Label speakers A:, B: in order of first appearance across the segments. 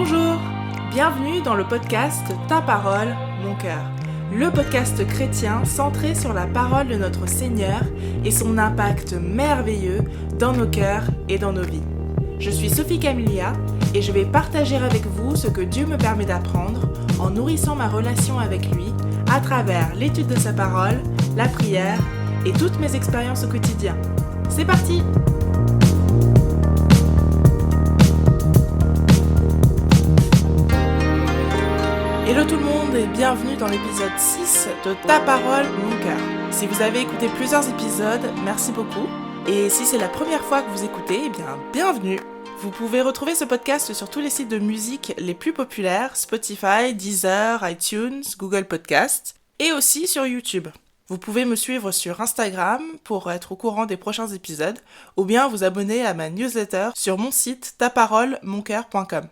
A: Bonjour, bienvenue dans le podcast Ta parole, mon cœur. Le podcast chrétien centré sur la parole de notre Seigneur et son impact merveilleux dans nos cœurs et dans nos vies. Je suis Sophie Camilia et je vais partager avec vous ce que Dieu me permet d'apprendre en nourrissant ma relation avec lui à travers l'étude de sa parole, la prière et toutes mes expériences au quotidien. C'est parti! Hello tout le monde et bienvenue dans l'épisode 6 de Ta parole, mon cœur. Si vous avez écouté plusieurs épisodes, merci beaucoup. Et si c'est la première fois que vous écoutez, eh bien, bienvenue. Vous pouvez retrouver ce podcast sur tous les sites de musique les plus populaires, Spotify, Deezer, iTunes, Google Podcasts, et aussi sur YouTube. Vous pouvez me suivre sur Instagram pour être au courant des prochains épisodes, ou bien vous abonner à ma newsletter sur mon site taparolemoncoeur.com.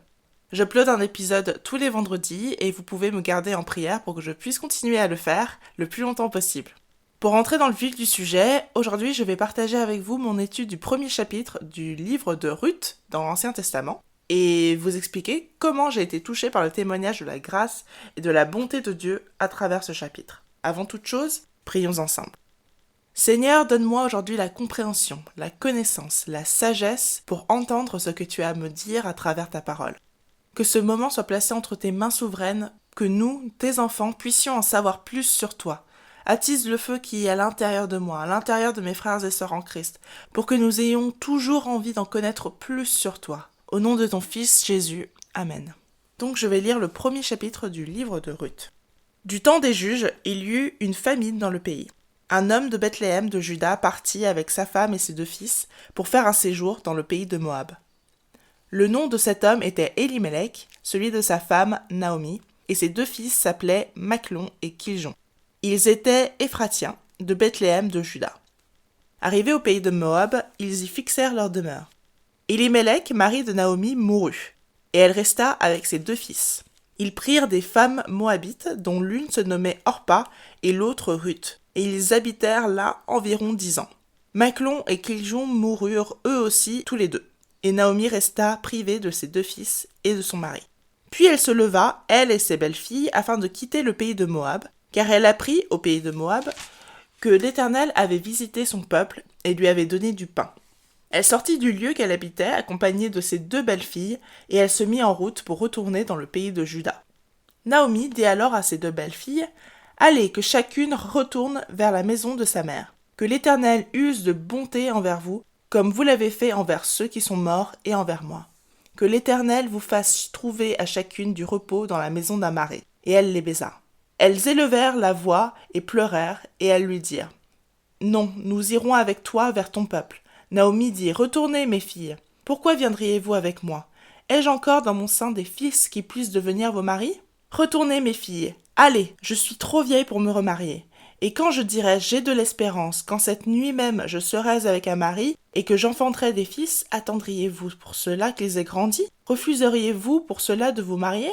A: J'upload un épisode tous les vendredis et vous pouvez me garder en prière pour que je puisse continuer à le faire le plus longtemps possible. Pour entrer dans le vif du sujet, aujourd'hui je vais partager avec vous mon étude du premier chapitre du livre de Ruth dans l'Ancien Testament et vous expliquer comment j'ai été touchée par le témoignage de la grâce et de la bonté de Dieu à travers ce chapitre. Avant toute chose, prions ensemble. Seigneur, donne-moi aujourd'hui la compréhension, la connaissance, la sagesse pour entendre ce que tu as à me dire à travers ta parole. Que ce moment soit placé entre tes mains souveraines, que nous, tes enfants, puissions en savoir plus sur toi. Attise le feu qui est à l'intérieur de moi, à l'intérieur de mes frères et sœurs en Christ, pour que nous ayons toujours envie d'en connaître plus sur toi. Au nom de ton Fils Jésus, Amen. Donc je vais lire le premier chapitre du livre de Ruth. Du temps des juges, il y eut une famine dans le pays. Un homme de Bethléem de Juda partit avec sa femme et ses 2 fils pour faire un séjour dans le pays de Moab. Le nom de cet homme était Elimelech, celui de sa femme Naomi, et ses 2 fils s'appelaient Machlon et Kiljon. Ils étaient Éphratiens, de Bethléem de Juda. Arrivés au pays de Moab, ils y fixèrent leur demeure. Elimelech, mari de Naomi, mourut, et elle resta avec ses 2 fils. Ils prirent des femmes moabites, dont l'une se nommait Orpa et l'autre Ruth, et ils habitèrent là environ 10 ans. Machlon et Kiljon moururent eux aussi tous les 2. Et Naomi resta privée de ses 2 fils et de son mari. Puis elle se leva, elle et ses belles-filles, afin de quitter le pays de Moab, car elle apprit au pays de Moab que l'Éternel avait visité son peuple et lui avait donné du pain. Elle sortit du lieu qu'elle habitait, accompagnée de ses 2 belles-filles, et elle se mit en route pour retourner dans le pays de Juda. Naomi dit alors à ses 2 belles-filles, « Allez, que chacune retourne vers la maison de sa mère. Que l'Éternel use de bonté envers vous, comme vous l'avez fait envers ceux qui sont morts et envers moi. Que l'Éternel vous fasse trouver à chacune du repos dans la maison d'Amarée. » Et elle les baisa. Elles élevèrent la voix et pleurèrent, et elles lui dirent, « Non, nous irons avec toi vers ton peuple. » Naomi dit, « Retournez, mes filles. Pourquoi viendriez-vous avec moi? Ai-je encore dans mon sein des fils qui puissent devenir vos maris? Retournez, mes filles. Allez, je suis trop vieille pour me remarier. Et quand je dirai « J'ai de l'espérance, quand cette nuit même je serai avec un mari, et que j'enfanterai des fils, attendriez-vous pour cela qu'ils aient grandi? Refuseriez-vous pour cela de vous marier?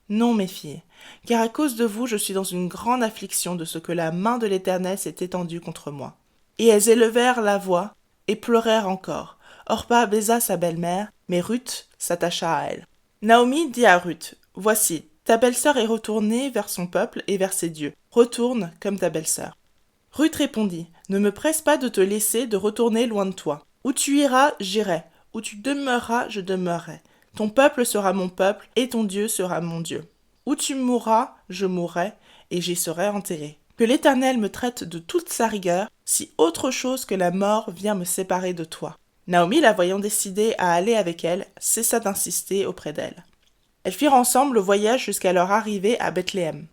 A: Non, mes filles, car à cause de vous je suis dans une grande affliction de ce que la main de l'Éternel s'est étendue contre moi. » Et elles élevèrent la voix, et pleurèrent encore. Orpa baisa sa belle-mère, mais Ruth s'attacha à elle. Naomi dit à Ruth, « Voici, ta belle-sœur est retournée vers son peuple et vers ses dieux. Retourne comme ta belle-sœur. » Ruth répondit, « Ne me presse pas de te laisser de retourner loin de toi. Où tu iras, j'irai. Où tu demeureras, je demeurerai. Ton peuple sera mon peuple, et ton Dieu sera mon Dieu. Où tu mourras, je mourrai, et j'y serai enterré. Que l'Éternel me traite de toute sa rigueur, si autre chose que la mort vient me séparer de toi. » Naomi, la voyant décidée à aller avec elle, cessa d'insister auprès d'elle. Elles firent ensemble le voyage jusqu'à leur arrivée à Bethléem.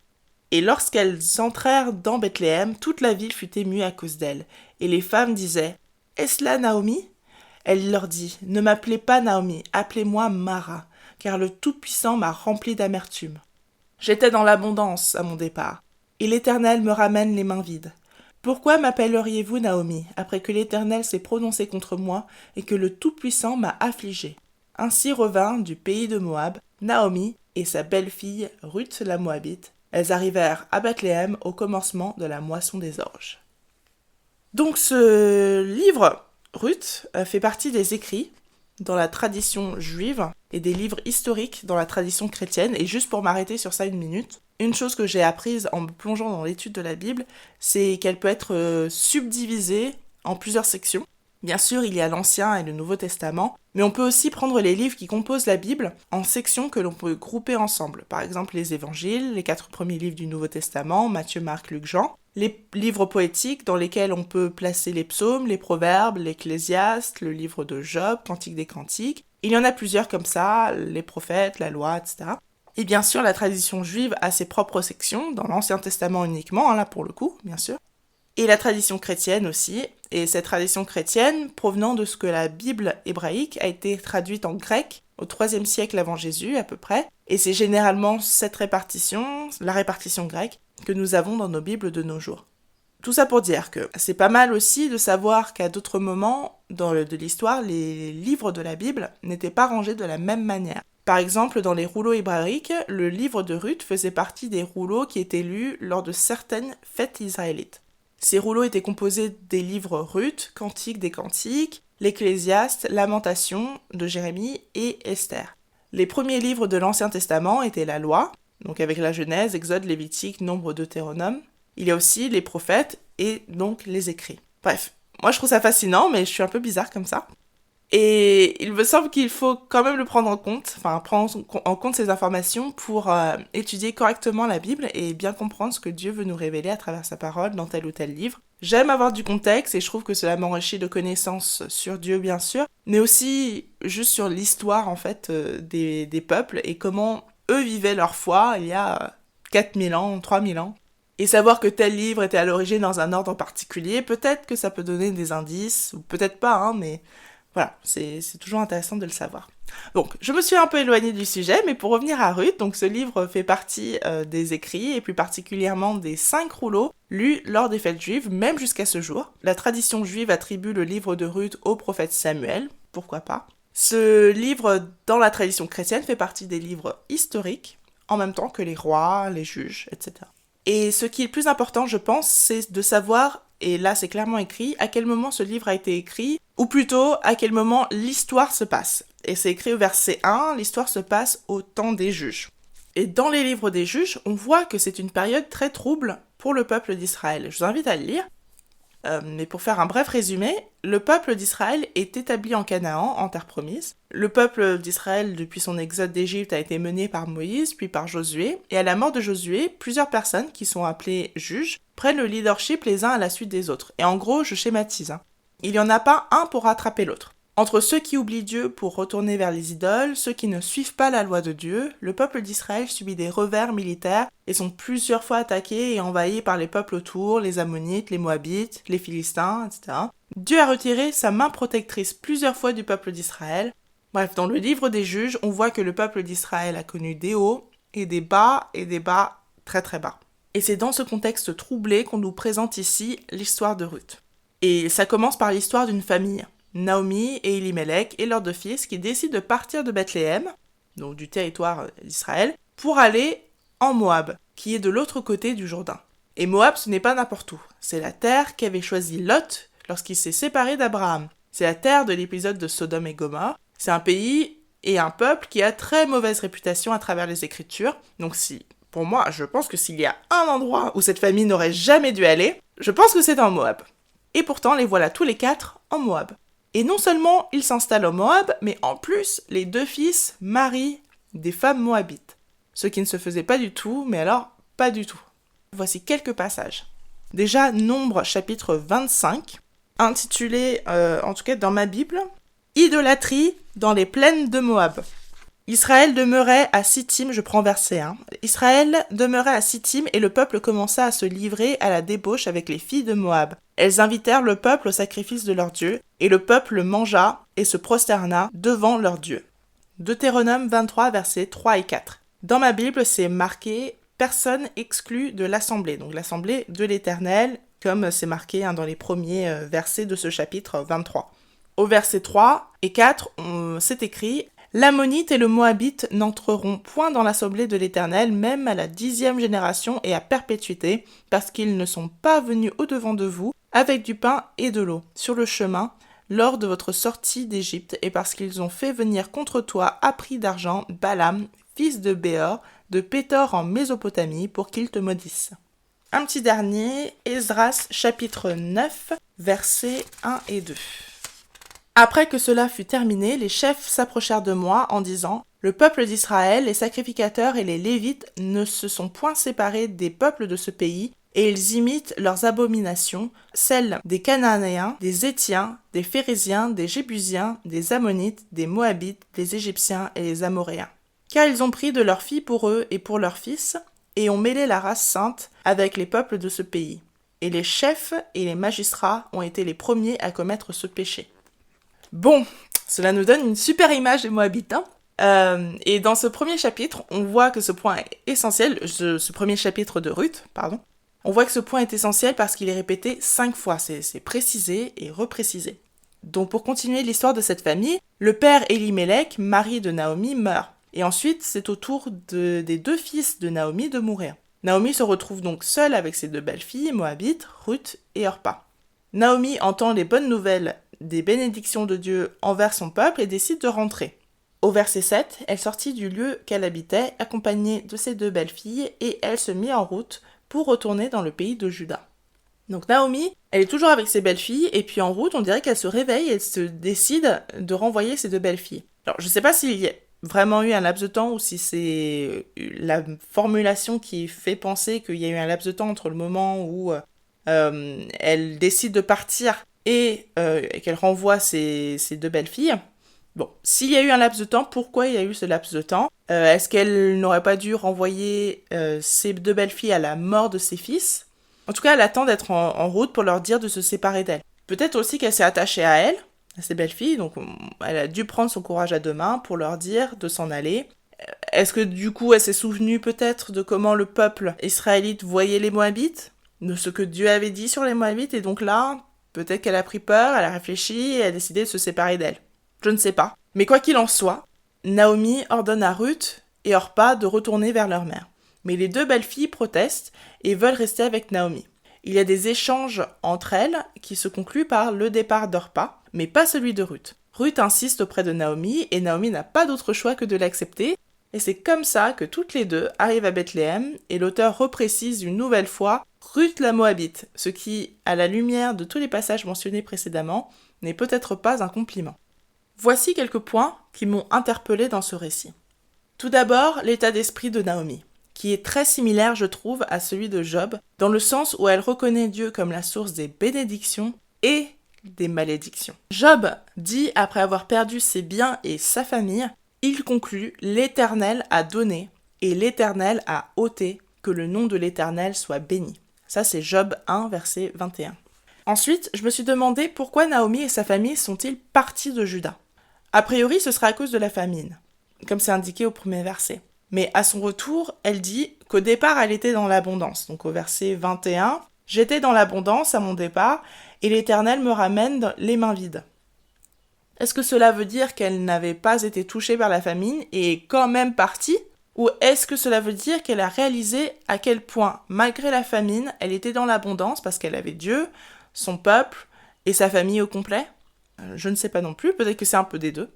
A: Et lorsqu'elles entrèrent dans Bethléem, toute la ville fut émue à cause d'elles. Et les femmes disaient, « Est-ce là Naomi ?» Elle leur dit, « Ne m'appelez pas Naomi, appelez-moi Mara, car le Tout-Puissant m'a rempli d'amertume. J'étais dans l'abondance à mon départ, et l'Éternel me ramène les mains vides. Pourquoi m'appelleriez-vous Naomi, après que l'Éternel s'est prononcé contre moi et que le Tout-Puissant m'a affligée ?» Ainsi revint du pays de Moab Naomi et sa belle-fille Ruth la Moabite. Elles arrivèrent à Bethléem au commencement de la moisson des orges. Donc ce livre, Ruth, fait partie des écrits dans la tradition juive et des livres historiques dans la tradition chrétienne. Et juste pour m'arrêter sur ça une minute, une chose que j'ai apprise en me plongeant dans l'étude de la Bible, c'est qu'elle peut être subdivisée en plusieurs sections. Bien sûr, il y a l'Ancien et le Nouveau Testament, mais on peut aussi prendre les livres qui composent la Bible en sections que l'on peut grouper ensemble. Par exemple, les Évangiles, les 4 premiers livres du Nouveau Testament, Matthieu, Marc, Luc, Jean, les livres poétiques dans lesquels on peut placer les psaumes, les proverbes, l'Ecclésiaste, le livre de Job, Cantique des Cantiques. Il y en a plusieurs comme ça, les prophètes, la loi, etc. Et bien sûr, la tradition juive a ses propres sections, dans l'Ancien Testament uniquement, là pour le coup, bien sûr. Et la tradition chrétienne aussi, et cette tradition chrétienne provenant de ce que la Bible hébraïque a été traduite en grec au IIIe siècle avant Jésus à peu près, et c'est généralement cette répartition, la répartition grecque, que nous avons dans nos Bibles de nos jours. Tout ça pour dire que c'est pas mal aussi de savoir qu'à d'autres moments de l'histoire, les livres de la Bible n'étaient pas rangés de la même manière. Par exemple, dans les rouleaux hébraïques, le livre de Ruth faisait partie des rouleaux qui étaient lus lors de certaines fêtes israélites. Ces rouleaux étaient composés des livres Ruth, Cantique des Cantiques, l'Ecclésiaste, Lamentation de Jérémie et Esther. Les premiers livres de l'Ancien Testament étaient la Loi, donc avec la Genèse, Exode, Lévitique, Nombre, Deutéronome. Il y a aussi les prophètes et donc les écrits. Bref, moi je trouve ça fascinant, mais je suis un peu bizarre comme ça. Et il me semble qu'il faut quand même le prendre en compte, prendre en compte ces informations pour étudier correctement la Bible et bien comprendre ce que Dieu veut nous révéler à travers sa parole dans tel ou tel livre. J'aime avoir du contexte et je trouve que cela m'enrichit de connaissances sur Dieu bien sûr, mais aussi juste sur l'histoire en fait des peuples et comment eux vivaient leur foi il y a 4000 ans, 3000 ans. Et savoir que tel livre était à l'origine dans un ordre en particulier, peut-être que ça peut donner des indices, ou peut-être pas, mais voilà, c'est toujours intéressant de le savoir. Donc, je me suis un peu éloignée du sujet, mais pour revenir à Ruth, donc ce livre fait partie des écrits, et plus particulièrement des 5 rouleaux lus lors des fêtes juives, même jusqu'à ce jour. La tradition juive attribue le livre de Ruth au prophète Samuel, pourquoi pas. Ce livre, dans la tradition chrétienne, fait partie des livres historiques, en même temps que les rois, les juges, etc. Et ce qui est le plus important, je pense, c'est de savoir, et là c'est clairement écrit, à quel moment ce livre a été écrit, ou plutôt à quel moment l'histoire se passe. Et c'est écrit au verset 1, l'histoire se passe au temps des juges. Et dans les livres des juges, on voit que c'est une période très trouble pour le peuple d'Israël. Je vous invite à le lire. Mais pour faire un bref résumé, le peuple d'Israël est établi en Canaan, en terre promise. Le peuple d'Israël, depuis son exode d'Égypte, a été mené par Moïse, puis par Josué. Et à la mort de Josué, plusieurs personnes, qui sont appelées juges, prennent le leadership les uns à la suite des autres. Et en gros, je schématise. Il n'y en a pas un pour rattraper l'autre. Entre ceux qui oublient Dieu pour retourner vers les idoles, ceux qui ne suivent pas la loi de Dieu, le peuple d'Israël subit des revers militaires et sont plusieurs fois attaqués et envahis par les peuples autour, les Ammonites, les Moabites, les Philistins, etc. Dieu a retiré sa main protectrice plusieurs fois du peuple d'Israël. Bref, dans le livre des juges, on voit que le peuple d'Israël a connu des hauts et des bas très très bas. Et c'est dans ce contexte troublé qu'on nous présente ici l'histoire de Ruth. Et ça commence par l'histoire d'une famille. Naomi et Elimelech et leurs 2 fils qui décident de partir de Bethléem, donc du territoire d'Israël, pour aller en Moab, qui est de l'autre côté du Jourdain. Et Moab, ce n'est pas n'importe où. C'est la terre qu'avait choisie Lot lorsqu'il s'est séparé d'Abraham. C'est la terre de l'épisode de Sodome et Gomorrhe. C'est un pays et un peuple qui a très mauvaise réputation à travers les Écritures. Donc pour moi, je pense que s'il y a un endroit où cette famille n'aurait jamais dû aller, je pense que c'est en Moab. Et pourtant, les voilà tous les 4 en Moab. Et non seulement ils s'installent au Moab, mais en plus, les 2 fils marient des femmes moabites. Ce qui ne se faisait pas du tout, mais alors pas du tout. Voici quelques passages. Déjà, Nombre chapitre 25, intitulé, en tout cas dans ma Bible, « Idolâtrie dans les plaines de Moab ». Israël demeurait à Sittim, je prends verset 1. Israël demeurait à Sittim et le peuple commença à se livrer à la débauche avec les filles de Moab. Elles invitèrent le peuple au sacrifice de leur Dieu, et le peuple mangea et se prosterna devant leur Dieu. Deutéronome 23, versets 3 et 4. Dans ma Bible, c'est marqué « Personne exclue de l'assemblée », donc l'assemblée de l'Éternel, comme c'est marqué dans les premiers versets de ce chapitre 23. Au verset 3 et 4, c'est écrit « L'Ammonite et le Moabite n'entreront point dans l'assemblée de l'Éternel, même à la 10e génération et à perpétuité, parce qu'ils ne sont pas venus au-devant de vous avec du pain et de l'eau, sur le chemin, lors de votre sortie d'Égypte et parce qu'ils ont fait venir contre toi à prix d'argent Balaam, fils de Béor, de Pétor en Mésopotamie, pour qu'il te maudisse. Un petit dernier, Esdras chapitre 9, versets 1 et 2. Après que cela fut terminé, les chefs s'approchèrent de moi en disant « Le peuple d'Israël, les sacrificateurs et les Lévites ne se sont point séparés des peuples de ce pays, et ils imitent leurs abominations, celles des Cananéens, des Hétiens, des Phérésiens, des Jébusiens, des Ammonites, des Moabites, des Égyptiens et des Amoréens. Car ils ont pris de leurs filles pour eux et pour leurs fils, et ont mêlé la race sainte avec les peuples de ce pays. Et les chefs et les magistrats ont été les premiers à commettre ce péché. » Bon, cela nous donne une super image des Moabites, et dans ce premier chapitre, on voit que ce point est essentiel, ce premier chapitre de Ruth, on voit que ce point est essentiel parce qu'il est répété 5 fois, c'est précisé et reprécisé. Donc pour continuer l'histoire de cette famille, le père Élimélec, mari de Naomi, meurt. Et ensuite, c'est au tour des 2 fils de Naomi de mourir. Naomi se retrouve donc seule avec ses 2 belles-filles, Moabites, Ruth et Orpa. Naomi entend les bonnes nouvelles des bénédictions de Dieu envers son peuple et décide de rentrer. Au verset 7, elle sortit du lieu qu'elle habitait, accompagnée de ses 2 belles-filles, et elle se mit en route pour retourner dans le pays de Juda. Donc Naomi, elle est toujours avec ses belles-filles, et puis en route, on dirait qu'elle se réveille et elle se décide de renvoyer ses 2 belles-filles. Alors, je ne sais pas s'il y a vraiment eu un laps de temps ou si c'est la formulation qui fait penser qu'il y a eu un laps de temps entre le moment où elle décide de partir et qu'elle renvoie ses 2 belles-filles. Bon, s'il y a eu un laps de temps, pourquoi il y a eu ce laps de temps ? Est-ce qu'elle n'aurait pas dû renvoyer ses 2 belles-filles à la mort de ses fils ? En tout cas, elle attend d'être en route pour leur dire de se séparer d'elle. Peut-être aussi qu'elle s'est attachée à elle, à ses belles-filles, donc elle a dû prendre son courage à 2 mains pour leur dire de s'en aller. Est-ce que du coup, elle s'est souvenue peut-être de comment le peuple israélite voyait les Moabites ? De ce que Dieu avait dit sur les Moabites, et donc là, peut-être qu'elle a pris peur, elle a réfléchi et elle a décidé de se séparer d'elle. Je ne sais pas. Mais quoi qu'il en soit, Naomi ordonne à Ruth et Orpa de retourner vers leur mère. Mais les 2 belles-filles protestent et veulent rester avec Naomi. Il y a des échanges entre elles qui se concluent par le départ d'Orpa, mais pas celui de Ruth. Ruth insiste auprès de Naomi et Naomi n'a pas d'autre choix que de l'accepter. Et c'est comme ça que toutes les 2 arrivent à Bethléem et l'auteur reprécise une nouvelle fois Ruth la Moabite, ce qui, à la lumière de tous les passages mentionnés précédemment, n'est peut-être pas un compliment. Voici quelques points qui m'ont interpellée dans ce récit. Tout d'abord, l'état d'esprit de Naomi, qui est très similaire, je trouve, à celui de Job, dans le sens où elle reconnaît Dieu comme la source des bénédictions et des malédictions. Job dit, après avoir perdu ses biens et sa famille, il conclut « L'Éternel a donné et l'Éternel a ôté, que le nom de l'Éternel soit béni ». Ça, c'est Job 1, verset 21. Ensuite, je me suis demandé pourquoi Naomi et sa famille sont-ils partis de Juda. A priori, ce sera à cause de la famine, comme c'est indiqué au premier verset. Mais à son retour, elle dit qu'au départ, elle était dans l'abondance. Donc au verset 21, « J'étais dans l'abondance à mon départ, et l'Éternel me ramène les mains vides. » Est-ce que cela veut dire qu'elle n'avait pas été touchée par la famine et est quand même partie ? Ou est-ce que cela veut dire qu'elle a réalisé à quel point, malgré la famine, elle était dans l'abondance parce qu'elle avait Dieu, son peuple et sa famille au complet ? Je ne sais pas non plus, peut-être que c'est un peu des 2.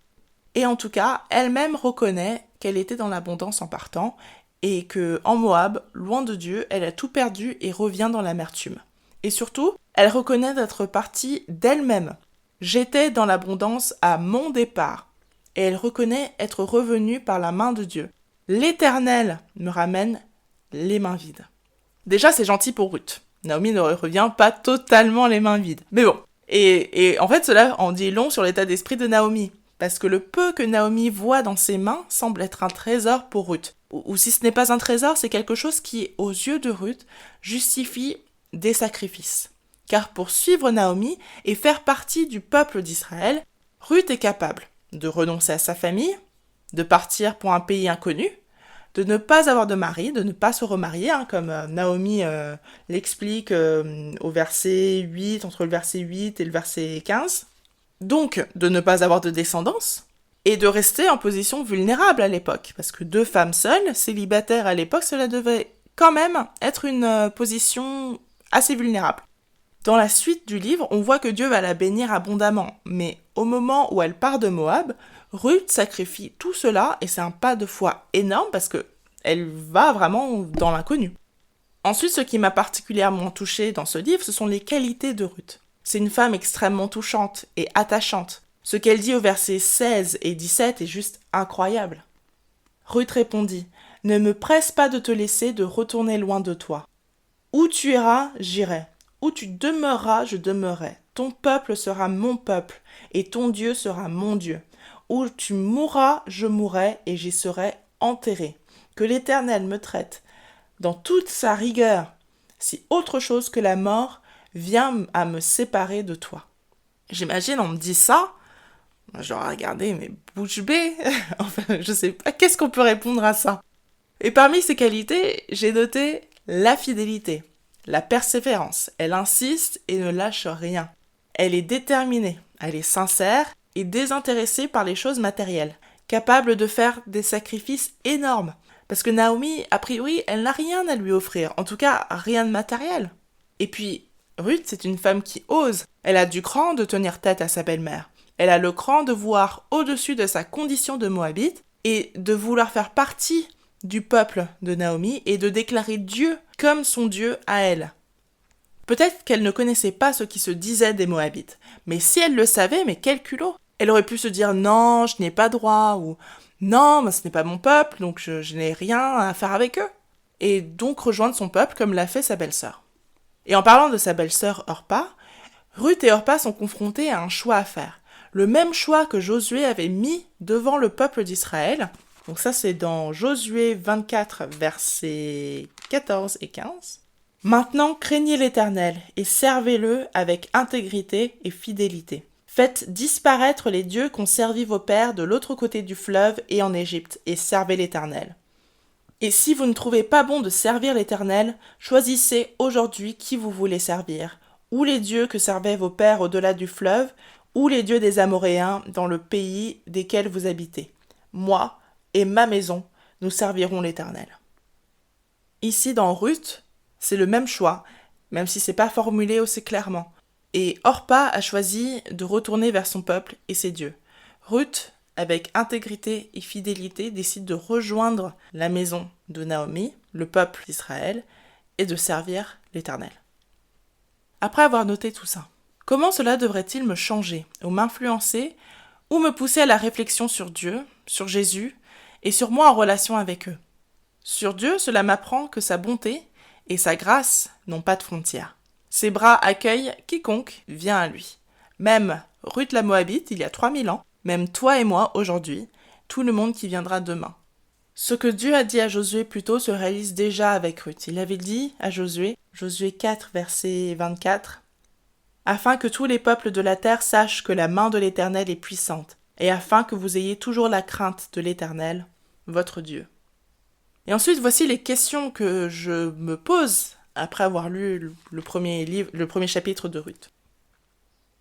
A: Et en tout cas, elle-même reconnaît qu'elle était dans l'abondance en partant et que en Moab, loin de Dieu, elle a tout perdu et revient dans l'amertume. Et surtout, elle reconnaît d'être partie d'elle-même. J'étais dans l'abondance à mon départ. Et elle reconnaît être revenue par la main de Dieu. L'Éternel me ramène les mains vides. Déjà, c'est gentil pour Ruth. Naomi ne revient pas totalement les mains vides. Mais bon. Et en fait, cela en dit long sur l'état d'esprit de Naomi. Parce que le peu que Naomi voit dans ses mains semble être un trésor pour Ruth. Ou si ce n'est pas un trésor, c'est quelque chose qui, aux yeux de Ruth, justifie des sacrifices. Car pour suivre Naomi et faire partie du peuple d'Israël, Ruth est capable de renoncer à sa famille, de partir pour un pays inconnu, de ne pas avoir de mari, de ne pas se remarier, comme Naomi l'explique au verset 8, entre le verset 8 et le verset 15. Donc, de ne pas avoir de descendance, et de rester en position vulnérable à l'époque. Parce que 2 femmes seules, célibataires à l'époque, cela devait quand même être une position assez vulnérable. Dans la suite du livre, on voit que Dieu va la bénir abondamment, mais au moment où elle part de Moab, Ruth sacrifie tout cela et c'est un pas de foi énorme parce que elle va vraiment dans l'inconnu. Ensuite, ce qui m'a particulièrement touchée dans ce livre, ce sont les qualités de Ruth. C'est une femme extrêmement touchante et attachante. Ce qu'elle dit aux versets 16 et 17 est juste incroyable. Ruth répondit, « Ne me presse pas de te laisser de retourner loin de toi. Où tu iras, j'irai. Où tu demeureras, je demeurerai. Ton peuple sera mon peuple, et ton Dieu sera mon Dieu. Où tu mourras, je mourrai, et j'y serai enterré. Que l'Éternel me traite dans toute sa rigueur, si autre chose que la mort vient à me séparer de toi. » J'imagine, on me dit ça, j'aurais regardé, mais bouche bée. Enfin, je sais pas, qu'est-ce qu'on peut répondre à ça? Et parmi ces qualités, j'ai noté la fidélité, la persévérance. Elle insiste et ne lâche rien. Elle est déterminée, elle est sincère et désintéressée par les choses matérielles, capable de faire des sacrifices énormes. Parce que Naomi, a priori, elle n'a rien à lui offrir, en tout cas rien de matériel. Et puis, Ruth, c'est une femme qui ose. Elle a du cran de tenir tête à sa belle-mère. Elle a le cran de voir au-dessus de sa condition de Moabite et de vouloir faire partie du peuple de Naomi et de déclarer Dieu comme son Dieu à elle. Peut-être qu'elle ne connaissait pas ce qui se disait des Moabites, mais si elle le savait, mais quel culot! Elle aurait pu se dire non, je n'ai pas droit, ou non, mais ce n'est pas mon peuple, donc je n'ai rien à faire avec eux. Et donc rejoindre son peuple comme l'a fait sa belle-sœur. Et en parlant de sa belle-sœur Orpa, Ruth et Orpa sont confrontées à un choix à faire. Le même choix que Josué avait mis devant le peuple d'Israël. Donc ça, c'est dans Josué 24, versets 14 et 15. « Maintenant, craignez l'Éternel et servez-le avec intégrité et fidélité. Faites disparaître les dieux qu'ont servi vos pères de l'autre côté du fleuve et en Égypte, et servez l'Éternel. Et si vous ne trouvez pas bon de servir l'Éternel, choisissez aujourd'hui qui vous voulez servir, ou les dieux que servaient vos pères au-delà du fleuve, ou les dieux des Amoréens dans le pays desquels vous habitez. Moi et ma maison, nous servirons l'Éternel. » Ici, dans Ruth, c'est le même choix, même si c'est pas formulé aussi clairement. Et Orpa a choisi de retourner vers son peuple et ses dieux. Ruth, avec intégrité et fidélité, décide de rejoindre la maison de Naomi, le peuple d'Israël, et de servir l'Éternel. Après avoir noté tout ça, comment cela devrait-il me changer, ou m'influencer, ou me pousser à la réflexion sur Dieu, sur Jésus, et sur moi en relation avec eux? Sur Dieu, cela m'apprend que sa bonté et sa grâce n'ont pas de frontières. Ses bras accueillent quiconque vient à lui. Même Ruth la Moabite, il y a 3000 ans, même toi et moi aujourd'hui, tout le monde qui viendra demain. Ce que Dieu a dit à Josué plus tôt se réalise déjà avec Ruth. Il avait dit à Josué, Josué 4, verset 24, « Afin que tous les peuples de la terre sachent que la main de l'Éternel est puissante, et afin que vous ayez toujours la crainte de l'Éternel, votre Dieu. » Et ensuite, voici les questions que je me pose après avoir lu le premier chapitre de Ruth.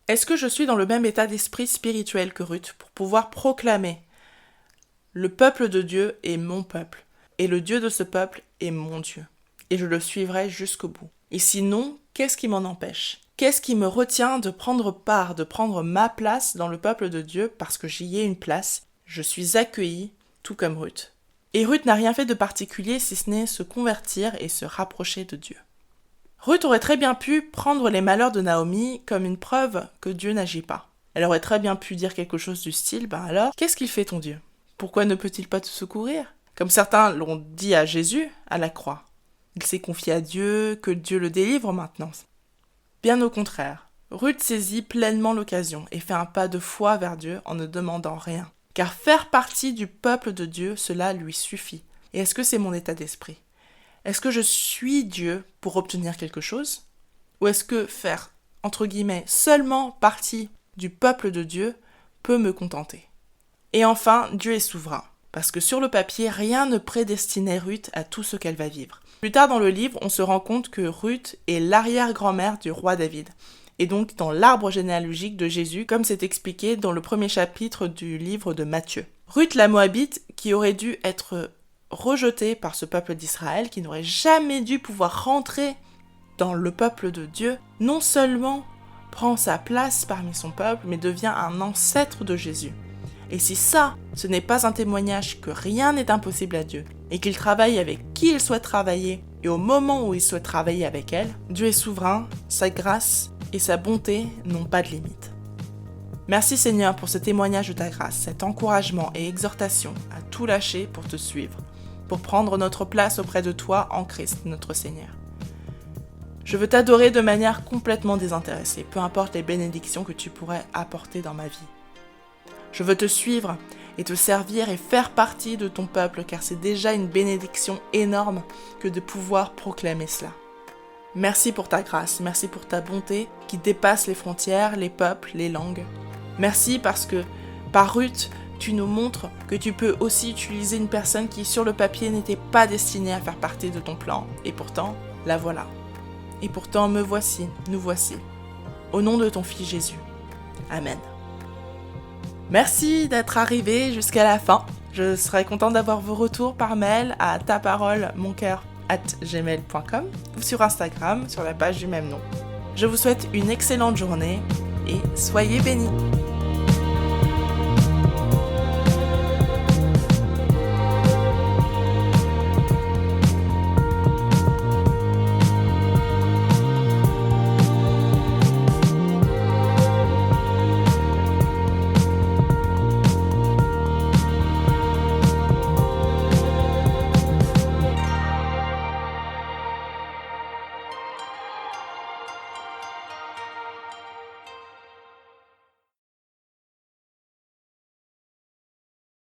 A: Est-ce que je suis dans le même état d'esprit spirituel que Ruth pour pouvoir proclamer le peuple de Dieu est mon peuple, et le Dieu de ce peuple est mon Dieu, et je le suivrai jusqu'au bout? Et sinon, qu'est-ce qui m'en empêche? Qu'est-ce qui me retient de prendre part, de prendre ma place dans le peuple de Dieu parce que j'y ai une place? Je suis accueillie, tout comme Ruth. Et Ruth n'a rien fait de particulier si ce n'est se convertir et se rapprocher de Dieu. Ruth aurait très bien pu prendre les malheurs de Naomi comme une preuve que Dieu n'agit pas. Elle aurait très bien pu dire quelque chose du style, alors, qu'est-ce qu'il fait ton Dieu? Pourquoi ne peut-il pas te secourir? Comme certains l'ont dit à Jésus à la croix. Il s'est confié à Dieu, que Dieu le délivre maintenant. Bien au contraire, Ruth saisit pleinement l'occasion et fait un pas de foi vers Dieu en ne demandant rien. Car faire partie du peuple de Dieu, cela lui suffit. Et est-ce que c'est mon état d'esprit? Est-ce que je suis Dieu pour obtenir quelque chose? Ou est-ce que faire, entre guillemets, seulement partie du peuple de Dieu peut me contenter? Et enfin, Dieu est souverain. Parce que sur le papier, rien ne prédestinait Ruth à tout ce qu'elle va vivre. Plus tard dans le livre, on se rend compte que Ruth est l'arrière-grand-mère du roi David. Et donc dans l'arbre généalogique de Jésus, comme c'est expliqué dans le premier chapitre du livre de Matthieu. Ruth la Moabite, qui aurait dû être rejetée par ce peuple d'Israël, qui n'aurait jamais dû pouvoir rentrer dans le peuple de Dieu, non seulement prend sa place parmi son peuple, mais devient un ancêtre de Jésus. Et si ça, ce n'est pas un témoignage que rien n'est impossible à Dieu, et qu'il travaille avec qui il souhaite travailler, et au moment où il souhaite travailler avec elle, Dieu est souverain, sa grâce et sa bonté n'ont pas de limite. Merci Seigneur pour ce témoignage de ta grâce, cet encouragement et exhortation à tout lâcher pour te suivre, pour prendre notre place auprès de toi en Christ notre Seigneur. Je veux t'adorer de manière complètement désintéressée, peu importe les bénédictions que tu pourrais apporter dans ma vie. Je veux te suivre et te servir et faire partie de ton peuple, car c'est déjà une bénédiction énorme que de pouvoir proclamer cela. Merci pour ta grâce, merci pour ta bonté qui dépasse les frontières, les peuples, les langues. Merci parce que, par Ruth, tu nous montres que tu peux aussi utiliser une personne qui, sur le papier, n'était pas destinée à faire partie de ton plan. Et pourtant, la voilà. Et pourtant, me voici, nous voici. Au nom de ton Fils Jésus. Amen. Merci d'être arrivé jusqu'à la fin. Je serais contente d'avoir vos retours par mail à taparolemoncoeur@gmail.com ou sur Instagram sur la page du même nom. Je vous souhaite une excellente journée et soyez bénis.